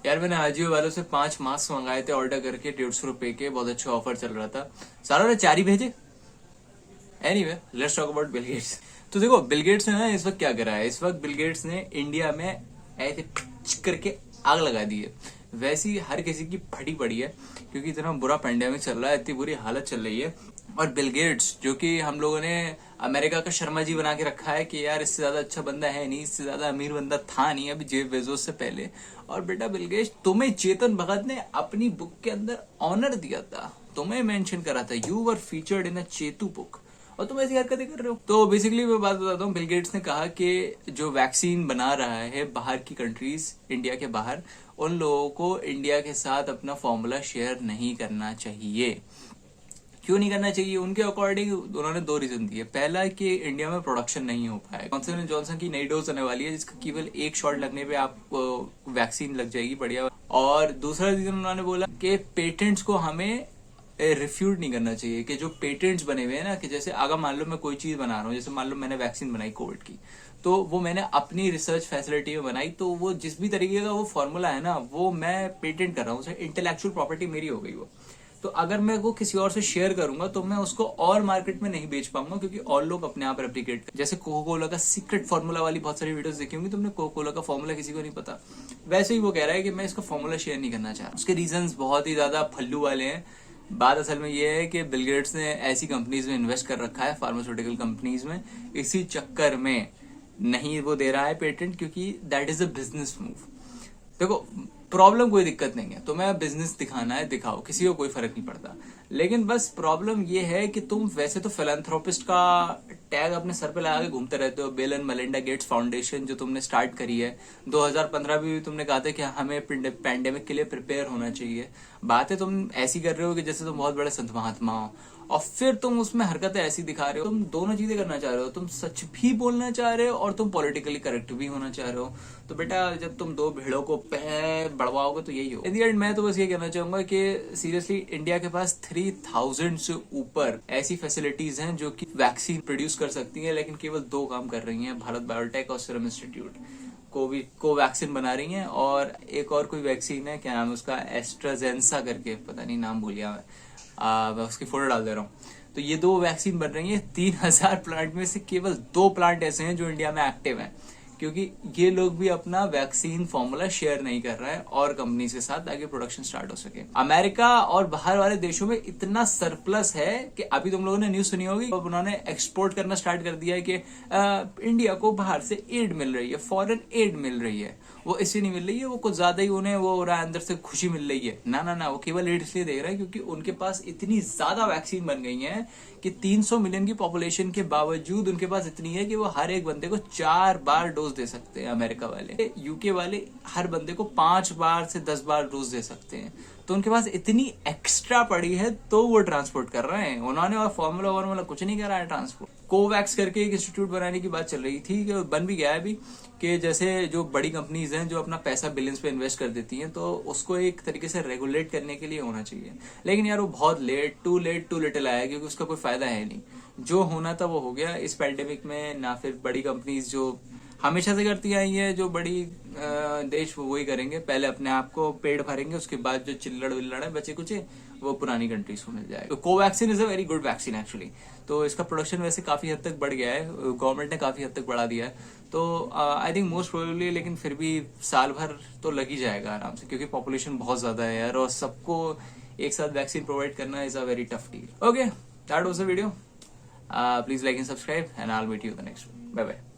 यार मैंने आजियो वालों से 5 मास्क मंगाए थे ऑर्डर करके 150 रुपए के, बहुत अच्छा ऑफर चल रहा था। सारा ने 4 ही भेजे। Anyway let's talk about Bill Gates. तो देखो बिल गेट्स ने ना इस वक्त क्या करा है, इस वक्त बिल गेट्स ने इंडिया में ऐसे करके आग लगा दी है। वैसी हर किसी की फटी पड़ी है क्योंकि इतना बुरा पेंडेमिक चल रहा है, इतनी बुरी हालत चल रही है। और बिल गेट्स जो कि हम लोगों ने अमेरिका का शर्मा जी बना के रखा है कि यार इससे ज्यादा अच्छा बंदा है नहीं, इससे ज्यादा अमीर बंदा था नहीं अभी जेफ बेजोस से पहले। और बेटा बिल गेट्स, तुम्हें चेतन भगत ने अपनी बुक के अंदर ऑनर दिया था, तुम्हें मेंशन करा था, you were featured in a Chetu book, और तुम ऐसी हरकतें कर रहे हो। तो बेसिकली मैं बात बताता हूँ, बिल गेट्स ने कहा कि जो वैक्सीन बना रहा है बाहर की कंट्रीज, इंडिया के बाहर, उन लोगों को इंडिया के साथ अपना फॉर्मूला शेयर नहीं करना चाहिए। क्यों नहीं करना चाहिए? उनके अकॉर्डिंग उन्होंने 2 रीजन दिए। पहला कि इंडिया में प्रोडक्शन नहीं हो पाएगा। जॉनसन एंड जॉनसन की नई डोज आने वाली है जिसका केवल 1 शॉट लगने पे आपको वैक्सीन लग जाएगी बढ़िया। और दूसरा रीजन उन्होंने बोला कि पेटेंट्स को हमें रिफ्यूट नहीं करना चाहिए, कि जो पेटेंट्स बने हुए हैं ना, कि जैसे अगर मान लो मैं कोई चीज बना रहा हूँ, जैसे मान लो मैंने वैक्सीन बनाई कोविड की, तो वो मैंने अपनी रिसर्च फैसिलिटी में बनाई, तो वो जिस भी तरीके का वो फॉर्मूला है ना, वो मैं पेटेंट कर रहा हूँ, इंटेलेक्चुअल प्रॉपर्टी मेरी हो गई वो। तो अगर मैं वो किसी और से शेयर करूंगा तो मैं उसको और मार्केट में नहीं बेच पाऊंगा, क्योंकि और लोग अपने आप रेप्लिकेट कर, जैसे कोको कोला का सीक्रेट फॉर्मूला वाली बहुत सारी वीडियोस देखी होंगी तुमने, कोको कोला का फॉर्मूला किसी को नहीं पता, वैसे ही वो कह रहा है कि मैं इसका फॉर्मूला शेयर नहीं करना चाह रहा। उसके रीजंस बहुत ही ज्यादा फल्लू वाले हैं। बात असल में ये है कि बिल गेट्स ने ऐसी कंपनीज में इन्वेस्ट कर रखा है, फार्मास्यूटिकल कंपनीज में, इसी चक्कर में नहीं वो दे रहा है पेटेंट, क्योंकि that is a business move. देखो प्रॉब्लम कोई दिक्कत नहीं है, तुम्हें बिजनेस दिखाना है दिखाओ, किसी को कोई फर्क नहीं पड़ता। लेकिन बस प्रॉब्लम ये है कि तुम वैसे तो फिलैंथ्रोपिस्ट का टैग अपने सर पे लगा के घूमते रहते हो। Bill and Melinda Gates foundation जो तुमने स्टार्ट करी है 2015 में भी तुमने कहा था कि हमें पैंडेमिक के लिए प्रिपेयर होना चाहिए। बातें तुम ऐसी कर रहे हो कि जैसे तुम बहुत बड़े संत महात्मा हो, और फिर तुम उसमें हरकतें ऐसी दिखा रहे हो। तुम दोनों चीजें करना चाह रहे हो, तुम सच भी बोलना चाह रहे हो और तुम पॉलिटिकली करेक्ट भी होना चाह रहे हो। तो बेटा जब तुम 2 भेड़ों को बढ़वाओगे तो यही हो। इन दी एंड मैं तो बस ये कहना चाहूंगा कि सीरियसली इंडिया के पास 3000 से ऊपर ऐसी फैसिलिटीज हैं जो कि वैक्सीन प्रोड्यूस कर सकती हैं, लेकिन केवल 2 काम कर रही हैं, भारत बायोटेक और सीरम इंस्टीट्यूट। कोवैक्सीन बना रही हैं, और एक और कोई वैक्सीन है, क्या नाम है उसका, एस्ट्राजेंसा करके, पता नहीं नाम भूल गया मैं उसकी फोटो डाल दे रहा हूँ। तो ये 2 वैक्सीन बन रही है। 3000 प्लांट में से केवल 2 प्लांट ऐसे हैं जो इंडिया में एक्टिव हैं, क्योंकि ये लोग भी अपना वैक्सीन फॉर्मूला शेयर नहीं कर रहा है और कंपनी के साथ, ताकि प्रोडक्शन स्टार्ट हो सके। अमेरिका और बाहर वाले देशों में इतना सरप्लस है कि अभी तुम लोगों ने न्यूज सुनी होगी, अब उन्होंने एक्सपोर्ट करना स्टार्ट कर दिया है कि इंडिया को बाहर से एड मिल रही है, फॉरेन एड मिल रही है। वो इसलिए नहीं मिल रही है, वो कुछ ज्यादा ही उन्हें वो हो रहा है, अंदर से खुशी मिल रही है। ना ना ना, वो केवल एड इसलिए दे रहे हैं क्योंकि उनके पास इतनी ज्यादा वैक्सीन बन गई है कि 300 मिलियन की पॉपुलेशन के बावजूद उनके पास इतनी है कि वो हर एक बंदे को 4 बार डोज दे सकते हैं। अमेरिका वाले, यूके वाले हर बंदे को 5 बार से 10 बार डोज दे सकते हैं। तो उनके पास इतनी एक्स्ट्रा पड़ी है तो वो ट्रांसपोर्ट कर रहे हैं। उन्होंने और फॉर्मूला कुछ नहीं करा है ट्रांसपोर्ट। कोवैक्स करके एक इंस्टीट्यूट बनाने की बात चल रही थी, कि बन भी गया है अभी, कि जैसे जो बड़ी कंपनीज हैं जो अपना पैसा बिलियंस पे इन्वेस्ट कर देती हैं, तो उसको एक तरीके से रेगुलेट करने के लिए होना चाहिए। लेकिन यार वो बहुत टू लेट टू लिटिल आया, क्योंकि उसका कोई फायदा है नहीं। जो होना था वो हो गया इस पैंडेमिक में। ना फिर बड़ी कंपनीज जो हमेशा से करती आई है, जो बड़ी देश वो वही करेंगे, पहले अपने आप को पेड़ भरेंगे, उसके बाद जो चिल्लड़ विल्लड़ है बचे कुचे वो पुरानी कंट्रीज को मिल जाएगा। तो Covaxin is a very good vaccine actually. तो इसका प्रोडक्शन वैसे काफी हद तक बढ़ गया है, गवर्नमेंट ने काफी हद तक बढ़ा दिया है। तो आई थिंक मोस्ट प्रोबेबली, लेकिन फिर भी साल भर तो लग ही जाएगा आराम से, क्योंकि पॉपुलेशन बहुत ज्यादा है यार, और सबको एक साथ वैक्सीन प्रोवाइड करना is a very tough deal. Okay, that was the video. Please like and subscribe and I will meet you the next. Bye bye.